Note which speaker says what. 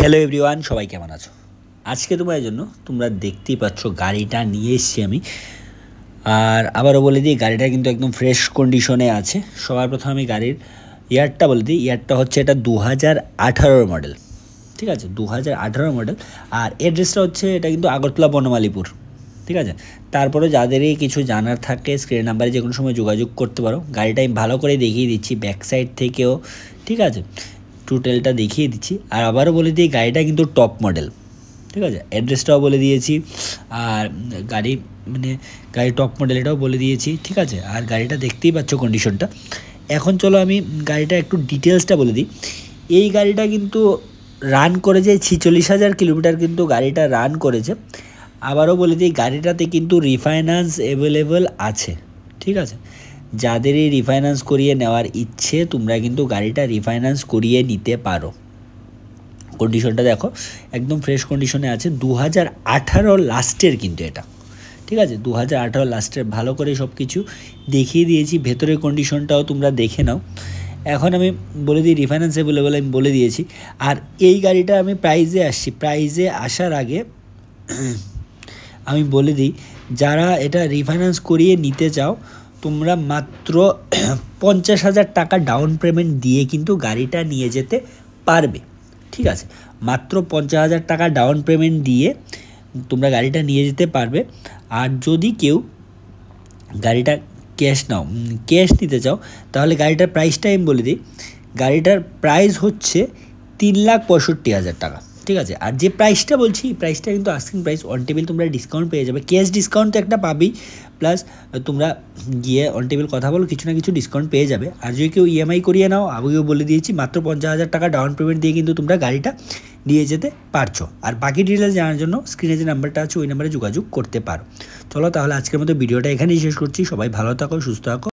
Speaker 1: Hello everyone, সবাই কেমন আছো? আজকে তোমাদের জন্য তোমরা দেখতেই পাচ্ছ গাড়িটা নিয়ে এসেছি আমি। আর আবারও বলে দিই, গাড়িটা কিন্তু একদম ফ্রেশ কন্ডিশনে আছে। সবার প্রথমে আমি গাড়ির ইয়ারটা বলে দিই। ইয়ারটা হচ্ছে এটা 2018 মডেল, ঠিক আছে? 2018 মডেল। আর অ্যাড্রেসটা হচ্ছে এটা কিন্তু আগরতলা বনমালীপুর, ঠিক আছে? তারপরে যাদেরই কিছু জানার থাকে স্ক্রিন নাম্বারে যে কোনো সময় যোগাযোগ করতে পারো। গাড়িটা আমি ভালো করে দেখিয়ে দিচ্ছি ব্যাক সাইড থেকেও, ঠিক আছে? টোটালটা দেখিয়ে দিচ্ছি। আর আবারও বলে দিই, গাড়িটা কিন্তু টপ মডেল, ঠিক আছে? অ্যাড্রেসটাও বলে দিয়েছি, আর গাড়ি টপ মডেল এটাও বলে দিয়েছি, ঠিক আছে? আর গাড়িটা দেখতেই পাচ্ছ কন্ডিশনটা। এখন চলো আমি গাড়িটা একটু ডিটেলসটা বলে দিই। এই গাড়িটা কিন্তু রান করেছে 46,000 কিলোমিটার, কিন্তু গাড়িটা রান করেছে। আবারও বলে দিই, গাড়িটাতে কিন্তু রিফাইন্যান্স অ্যাভেলেবল আছে, ঠিক আছে? যাদেরই রিফাইন্যান্স করিয়ে নেওয়ার ইচ্ছে তোমরা কিন্তু গাড়িটা রিফাইন্যান্স করিয়ে নিতে পারো। কন্ডিশনটা দেখো, একদম ফ্রেশ কন্ডিশনে আছে। 2018 লাস্টের কিন্তু এটা, ঠিক আছে? 2018 লাস্টের ভালো করে সব কিছু দেখিয়ে দিয়েছি। ভেতরের কন্ডিশনটাও তোমরা দেখে নাও। এখন আমি বলে দিই রিফাইন্যান্স অ্যাভেলেবল আমি বলে দিয়েছি। আর এই গাড়িটা আমি প্রাইজে আসছি। প্রাইজে আসার আগে আমি বলে দিই, যারা এটা রিফাইন্যান্স করিয়ে নিতে চাও তোমরা মাত্র 50,000 টাকা ডাউন পেমেন্ট দিয়ে কিন্তু গাড়িটা নিয়ে যেতে পারবে, ঠিক আছে? মাত্র 50,000 টাকা ডাউন পেমেন্ট দিয়ে তোমরা গাড়িটা নিয়ে যেতে পারবে। আর যদি কেউ গাড়িটা ক্যাশ নিতে চাও, তাহলে গাড়িটার প্রাইসটা আমি বলে দিই। গাড়িটার প্রাইস হচ্ছে 3,65,000 টাকা, ঠিক আছে? আর যে প্রাইসটা বলছি, এই প্রাইসটা কিন্তু আস্কিং প্রাইস। অন টেবিল তোমরা ডিসকাউন্ট পেয়ে যাবে। ক্যাশ ডিসকাউন্ট তো একটা পাবেই, প্লাস তোমরা গিয়ে অন টেবিল কথা বলো, কিছু না কিছু ডিসকাউন্ট পেয়ে যাবে। আর যদি কেউ ইএমআই করিয়ে নাও, আগেও বলে দিয়েছি, মাত্র 50,000 টাকা ডাউন পেমেন্ট দিয়ে কিন্তু তোমরা গাড়িটা নিয়ে যেতে পারছো। আর বাকি ডিটেলস জানার জন্য স্ক্রিনে যে নাম্বারটা আছে ওই নাম্বারে যোগাযোগ করতে পারো। চলো তাহলে আজকের মতো ভিডিওটা এখানেই শেষ করছি। সবাই ভালো থাকো, সুস্থ থাকো।